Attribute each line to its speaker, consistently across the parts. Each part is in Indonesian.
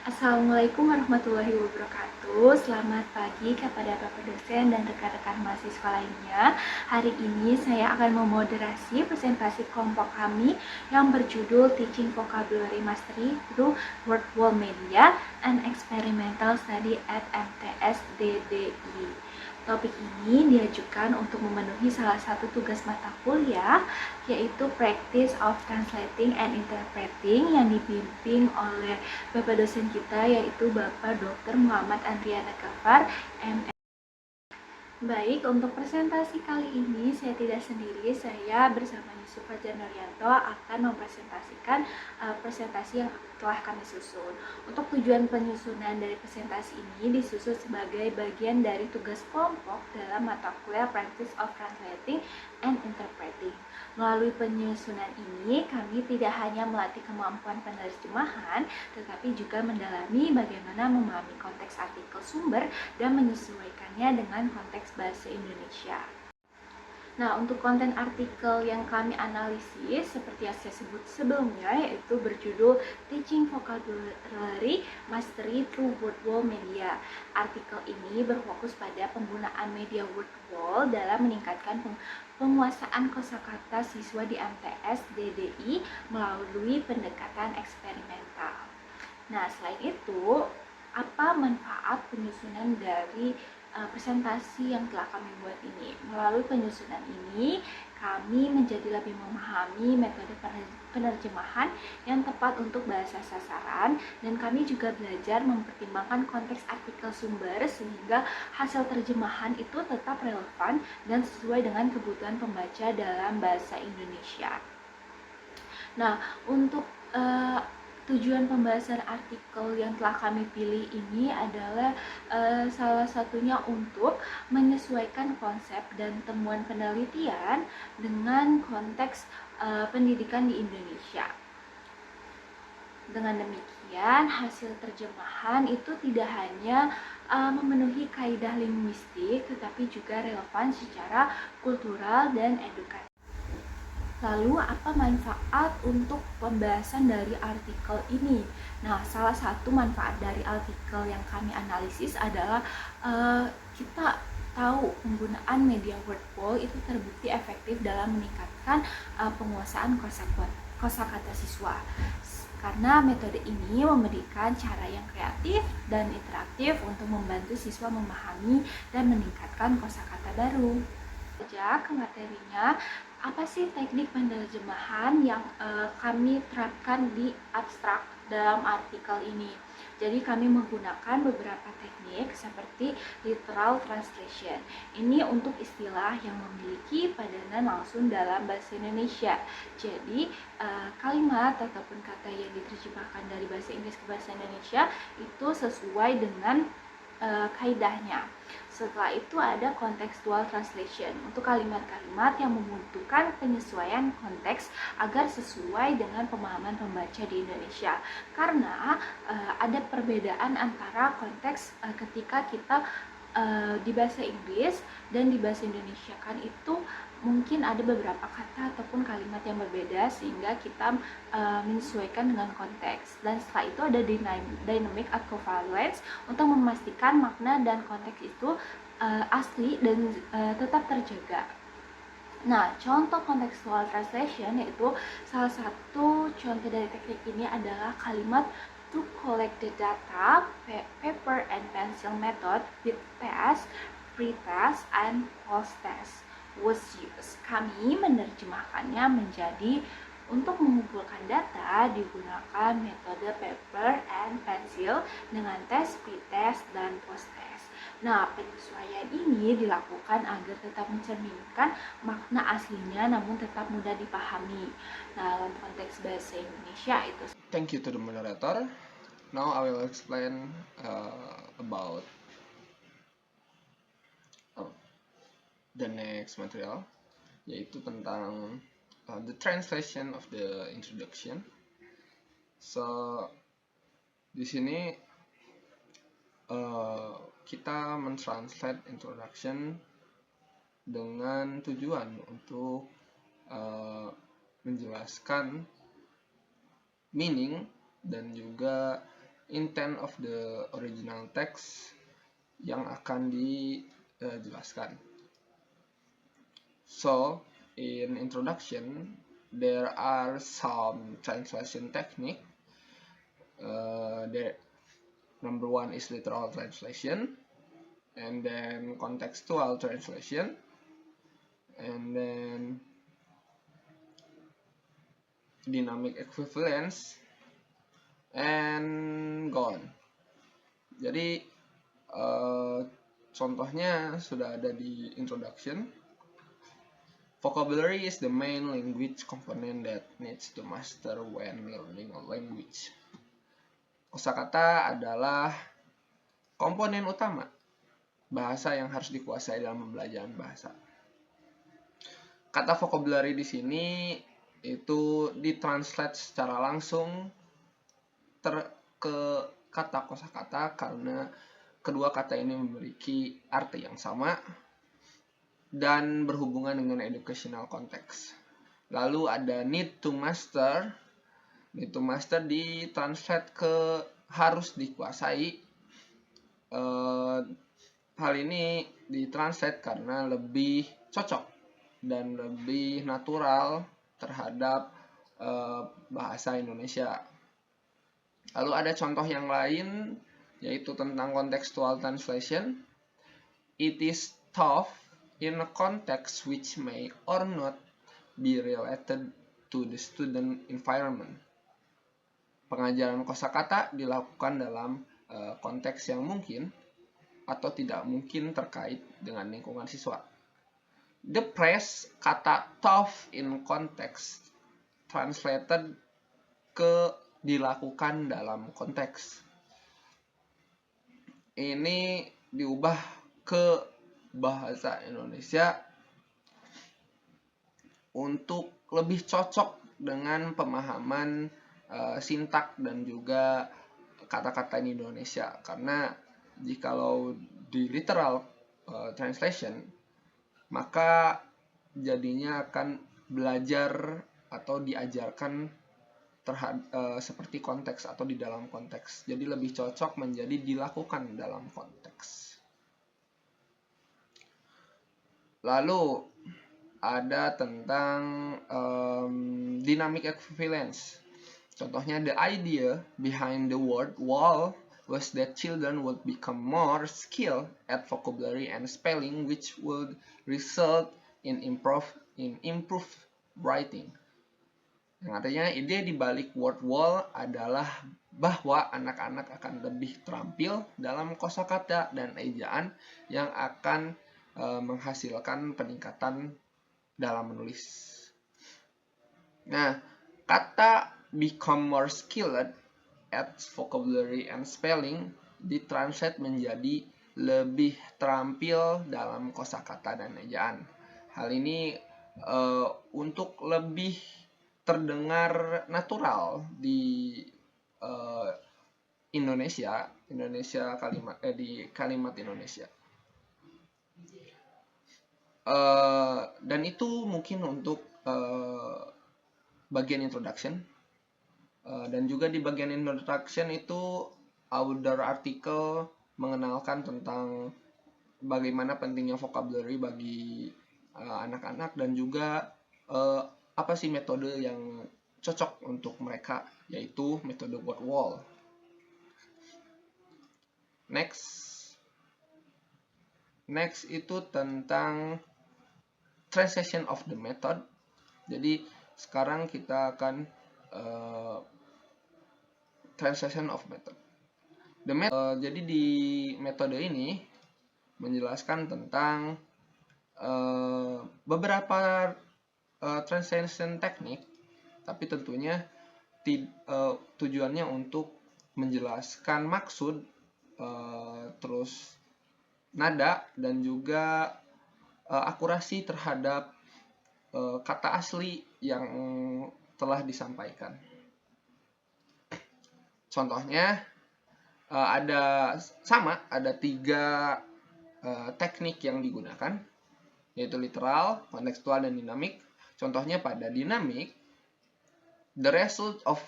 Speaker 1: Assalamualaikum warahmatullahi wabarakatuh. Selamat pagi kepada Bapak dosen dan rekan-rekan mahasiswa lainnya. Hari ini saya akan memoderasi presentasi kelompok kami yang berjudul Teaching Vocabulary Mastery through Word Wall Media and Experimental Study at MTS DDI. Topik ini diajukan untuk memenuhi salah satu tugas mata kuliah, yaitu Practice of Translating and Interpreting yang dibimbing oleh Bapak dosen kita, yaitu Bapak Dr. Muhammad Andriana Gafar, MS. Baik, untuk presentasi kali ini saya tidak sendiri, saya bersama Yusuf Fajar Nuryanto akan mempresentasikan presentasi yang telah kami susun. Untuk tujuan penyusunan dari presentasi ini disusun sebagai bagian dari tugas kelompok dalam mata kuliah Practice of Translating and Interpreting. Melalui penyusunan ini, kami tidak hanya melatih kemampuan penerjemahan, tetapi juga mendalami bagaimana memahami konteks artikel sumber dan menyesuaikannya dengan konteks bahasa Indonesia. Nah, untuk konten artikel yang kami analisis, seperti yang saya sebut sebelumnya, yaitu berjudul Teaching Vocabulary Mastery Through Word Wall Media. Artikel ini berfokus pada penggunaan media word wall dalam meningkatkan penguasaan kosakata siswa di MTS DDI melalui pendekatan eksperimental. Nah, selain itu, apa manfaat penyusunan dari presentasi yang telah kami buat ini? Melalui penyusunan ini, kami menjadi lebih memahami metode penerjemahan yang tepat untuk bahasa sasaran, dan kami juga belajar mempertimbangkan konteks artikel sumber sehingga hasil terjemahan itu tetap relevan dan sesuai dengan kebutuhan pembaca dalam bahasa Indonesia. Nah, untuk tujuan pembahasan artikel yang telah kami pilih ini adalah salah satunya untuk menyesuaikan konsep dan temuan penelitian dengan konteks pendidikan di Indonesia. Dengan demikian, hasil terjemahan itu tidak hanya memenuhi kaidah linguistik, tetapi juga relevan secara kultural dan edukatif. Lalu, apa manfaat untuk pembahasan dari artikel ini? Nah, salah satu manfaat dari artikel yang kami analisis adalah kita tahu penggunaan media word wall itu terbukti efektif dalam meningkatkan penguasaan kosakata siswa. Karena metode ini memberikan cara yang kreatif dan interaktif untuk membantu siswa memahami dan meningkatkan kosakata baru. Saja ke materinya, apa sih teknik penerjemahan yang kami terapkan di abstrak dalam artikel ini? Jadi kami menggunakan beberapa teknik seperti literal translation. Ini untuk istilah yang memiliki padanan langsung dalam bahasa Indonesia. Jadi kalimat ataupun kata yang diterjemahkan dari bahasa Inggris ke bahasa Indonesia itu sesuai dengan kaidahnya. Setelah itu ada contextual translation untuk kalimat-kalimat yang membutuhkan penyesuaian konteks agar sesuai dengan pemahaman pembaca di Indonesia. Karena ada perbedaan antara konteks ketika kita di bahasa Inggris dan di bahasa Indonesia kan itu mungkin ada beberapa kata ataupun kalimat yang berbeda sehingga kita menyesuaikan dengan konteks. Dan setelah itu ada dynamic equivalence untuk memastikan makna dan konteks itu asli dan tetap terjaga. Nah, contoh contextual translation yaitu salah satu contoh dari teknik ini adalah kalimat to collect the data, paper and pencil method with test, pre-test, and post-test was used. Kami menerjemahkannya menjadi untuk mengumpulkan data digunakan metode paper and pencil dengan tes, pre-test, dan post-test. Nah, penyesuaian ini dilakukan agar tetap mencerminkan makna aslinya namun tetap mudah dipahami. Nah, dalam konteks bahasa Indonesia itu.
Speaker 2: Thank you to the moderator. Now I will explain about the next material, yaitu tentang the translation of the introduction. So di sini kita mentranslate introduction dengan tujuan untuk menjelaskan meaning dan juga intent of the original text yang akan dijelaskan. So, in introduction, there are some translation technique. Number one is literal translation, and then contextual translation, and then dynamic equivalence, and gone. Jadi contohnya sudah ada di introduction. Vocabulary is the main language component that needs to master when learning a language. Kosakata adalah komponen utama bahasa yang harus dikuasai dalam pembelajaran bahasa. Kata vocabulary di sini itu ditranslate secara langsung ke kata kosakata karena kedua kata ini memiliki arti yang sama dan berhubungan dengan educational context. Lalu ada need to master. Need to master ditranslate ke harus dikuasai. Hal ini ditranslate karena lebih cocok dan lebih natural terhadap bahasa Indonesia. Lalu ada contoh yang lain, yaitu tentang contextual translation. It is taught in a context which may or not be related to the student environment. Pengajaran kosakata dilakukan dalam konteks yang mungkin atau tidak mungkin terkait dengan lingkungan siswa. The phrase kata taught in context translated ke dilakukan dalam konteks. Ini diubah ke bahasa Indonesia untuk lebih cocok dengan pemahaman sintak dan juga kata-kata di Indonesia. Karena jikalau di literal translation, maka jadinya akan belajar atau diajarkan seperti konteks atau di dalam konteks. Jadi lebih cocok menjadi dilakukan dalam konteks. Lalu ada tentang dynamic equivalence. Contohnya, the idea behind the word wall was that children would become more skilled at vocabulary and spelling, which would result in improved writing. Yang artinya ide di balik word wall adalah bahwa anak-anak akan lebih terampil dalam kosakata dan ejaan yang akan menghasilkan peningkatan dalam menulis. Nah, kata become more skilled at vocabulary and spelling ditranslate menjadi lebih terampil dalam kosakata dan ejaan. Hal ini untuk lebih terdengar natural di Indonesia di kalimat Indonesia. Dan itu mungkin untuk bagian introduction. Dan juga di bagian introduction itu outdoor artikel mengenalkan tentang bagaimana pentingnya vocabulary bagi anak-anak dan juga apa sih metode yang cocok untuk mereka, yaitu metode word wall. Next itu tentang translation of the method. Jadi sekarang kita akan translation of method. Jadi di metode ini menjelaskan tentang beberapa translation teknik, tapi tentunya tujuannya untuk menjelaskan maksud, terus nada dan juga akurasi terhadap kata asli yang telah disampaikan. Contohnya ada 3 teknik yang digunakan, yaitu literal, kontekstual, dan dinamik. Contohnya pada dinamik, the result of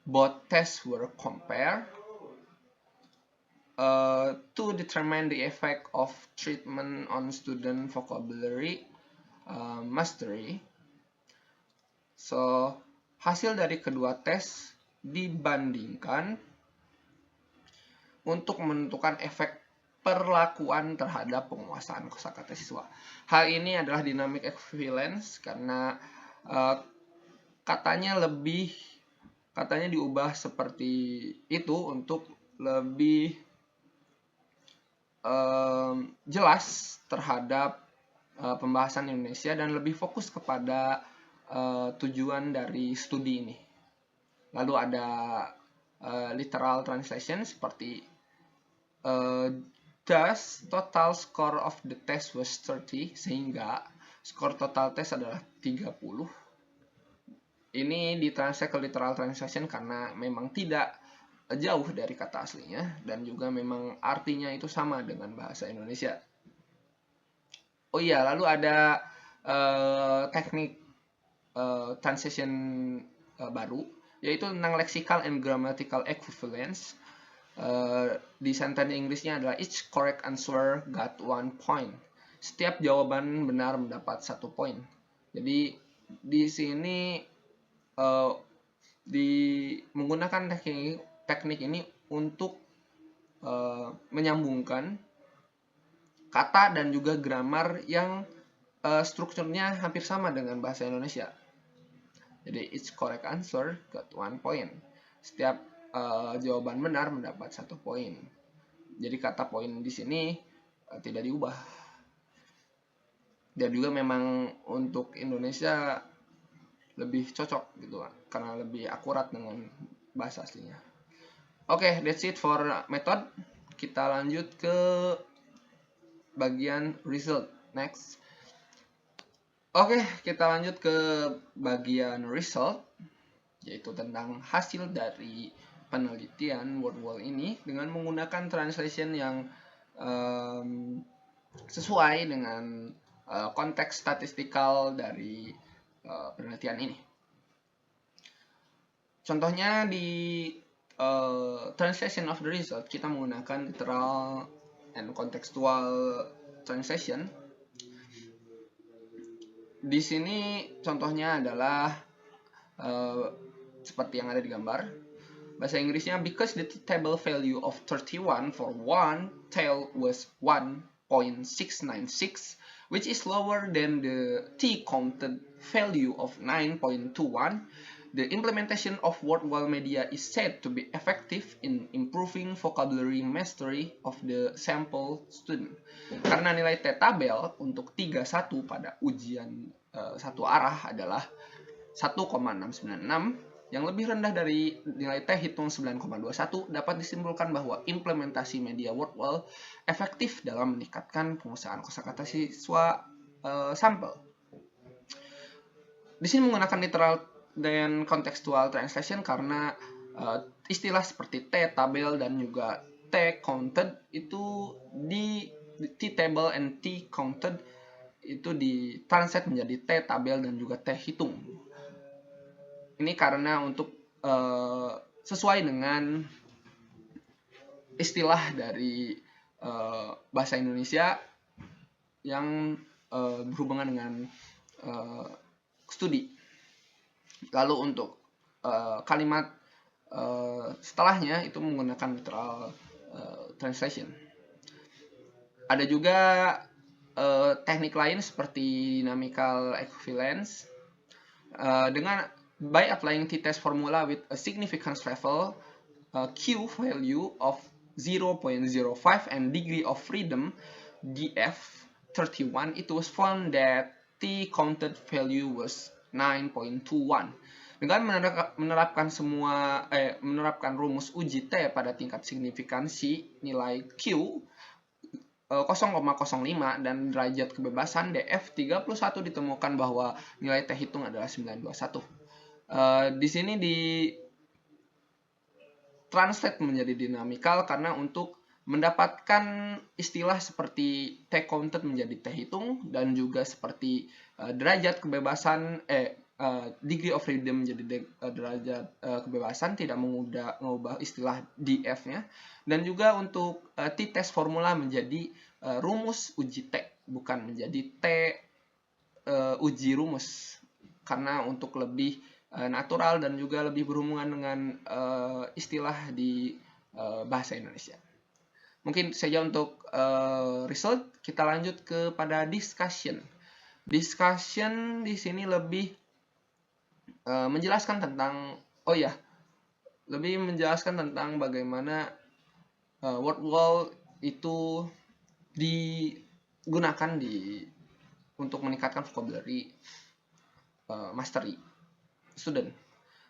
Speaker 2: both tests were compared to determine the effect of treatment on student vocabulary mastery. So, hasil dari kedua tes dibandingkan untuk menentukan efek perlakuan terhadap penguasaan kosakata siswa. Hal ini adalah dynamic equivalence karena katanya diubah seperti itu untuk lebih jelas terhadap pembahasan Indonesia dan lebih fokus kepada tujuan dari studi ini. Lalu ada literal translation seperti thus total score of the test was 30, sehingga skor total tes adalah 30. Ini ditranslate ke literal translation karena memang tidak jauh dari kata aslinya dan juga memang artinya itu sama dengan bahasa Indonesia. Oh iya, lalu ada teknik translation baru, yaitu tentang lexical and grammatical equivalence. Di sentence Inggrisnya adalah each correct answer got 1 point. Setiap jawaban benar mendapat 1 poin. Jadi di sini menggunakan teknik ini untuk menyambungkan kata dan juga grammar yang strukturnya hampir sama dengan bahasa Indonesia. Jadi each correct answer got 1 point. Setiap jawaban benar mendapat 1 poin. Jadi kata poin di sini tidak diubah. Dan juga memang untuk Indonesia lebih cocok gitu karena lebih akurat dengan bahasa aslinya. Oke, that's it for method. Kita lanjut ke bagian result. Next. Oke, kita lanjut ke bagian result, yaitu tentang hasil dari penelitian WordWall ini dengan menggunakan translation yang sesuai dengan konteks statistikal dari penelitian ini. Contohnya di translation of the result, kita menggunakan literal and contextual translation. Di sini contohnya adalah seperti yang ada di gambar. Bahasa Inggrisnya, because the table value of 31 for one tail was 1.696, which is lower than the t-counted value of 9.21, the implementation of WordWall media is said to be effective in improving vocabulary mastery of the sample student. Karena nilai t-tabel untuk 31 pada ujian satu arah adalah 1,696, yang lebih rendah dari nilai T hitung 9,21, dapat disimpulkan bahwa implementasi media WordWall efektif dalam meningkatkan penguasaan kosakata siswa sampel. Di sini menggunakan literal dan contextual translation karena istilah seperti T-tabel dan juga T-counted itu di T-table and T-counted itu ditranslate menjadi T-tabel dan juga T-hitung. Ini karena untuk sesuai dengan istilah dari bahasa Indonesia yang berhubungan dengan studi. Lalu untuk kalimat setelahnya itu menggunakan literal translation. Ada juga teknik lain seperti dynamical equivalence dengan by applying t-test formula with a significance level Q value of 0.05 and degree of freedom df 31, it was found that t-counted value was 9.21. Dengan menerapkan rumus uji T pada tingkat signifikansi nilai Q 0,05 dan derajat kebebasan df 31 ditemukan bahwa nilai T hitung adalah 921. Di sini translate menjadi dinamikal karena untuk mendapatkan istilah seperti T-counted menjadi T-hitung dan juga seperti derajat kebebasan degree of freedom menjadi derajat kebebasan, tidak mengubah istilah DF-nya, dan juga untuk t-test formula menjadi rumus uji T, bukan menjadi T uji rumus, karena untuk lebih natural dan juga lebih berhubungan dengan istilah di bahasa Indonesia. Mungkin saja untuk result. Kita lanjut kepada discussion. Discussion di sini lebih menjelaskan tentang lebih menjelaskan tentang bagaimana word wall itu digunakan untuk meningkatkan vocabulary mastery student,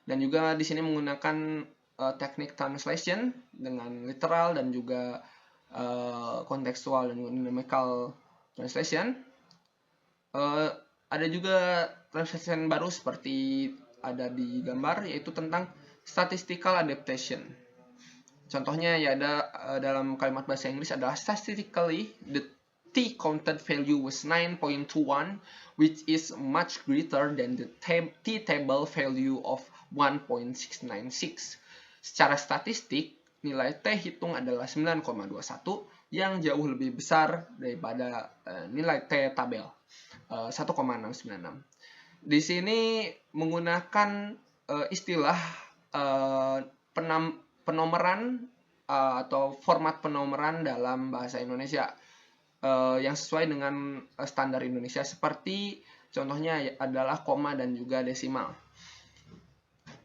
Speaker 2: dan juga di sini menggunakan teknik translation dengan literal dan juga kontekstual dan dynamical translation. Ada juga translation baru seperti ada di gambar, yaitu tentang statistical adaptation. Contohnya ya ada dalam kalimat bahasa Inggris adalah statistically the T counted value was 9.21, which is much greater than the T table value of 1.696. Secara statistik, nilai T hitung adalah 9,21 yang jauh lebih besar daripada nilai T tabel 1,696. Di sini menggunakan istilah penomeran atau format penomeran dalam bahasa Indonesia yang sesuai dengan standar Indonesia, seperti contohnya adalah koma dan juga desimal,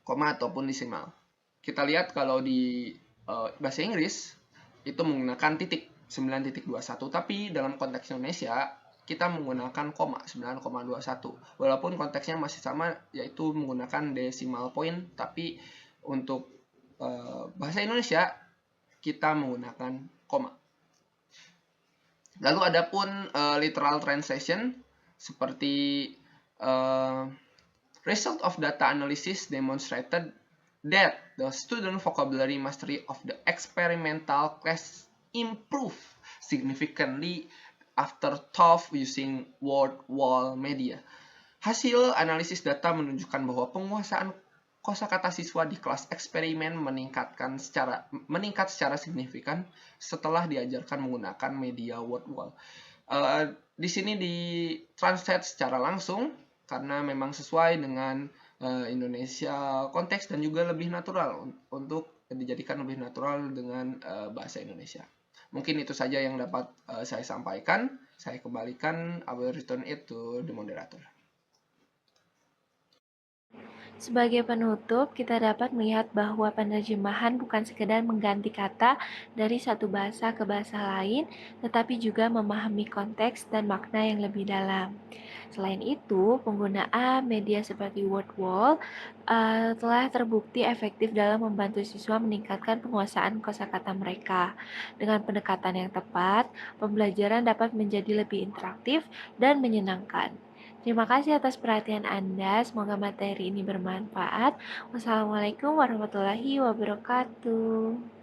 Speaker 2: koma ataupun desimal. Kita lihat kalau di bahasa Inggris itu menggunakan titik 9.21, tapi dalam konteks Indonesia kita menggunakan koma 9,21, walaupun konteksnya masih sama, yaitu menggunakan decimal point, tapi untuk bahasa Indonesia kita menggunakan koma. Lalu ada pun literal translation seperti result of data analysis demonstrated that the student vocabulary mastery of the experimental class improved significantly after TOEFL using word wall media. Hasil analisis data menunjukkan bahwa penguasaan kosakata siswa di kelas eksperimen meningkat secara signifikan setelah diajarkan menggunakan media word wall. Di sini ditranslate secara langsung karena memang sesuai dengan Indonesia konteks dan juga lebih natural, untuk dijadikan lebih natural dengan bahasa Indonesia. Mungkin itu saja yang dapat saya sampaikan. Saya kembalikan, I will return it to the moderator.
Speaker 1: Sebagai penutup, kita dapat melihat bahwa penerjemahan bukan sekedar mengganti kata dari satu bahasa ke bahasa lain, tetapi juga memahami konteks dan makna yang lebih dalam. Selain itu, penggunaan media seperti word wall telah terbukti efektif dalam membantu siswa meningkatkan penguasaan kosakata mereka. Dengan pendekatan yang tepat, pembelajaran dapat menjadi lebih interaktif dan menyenangkan. Terima kasih atas perhatian Anda. Semoga materi ini bermanfaat. Wassalamualaikum warahmatullahi wabarakatuh.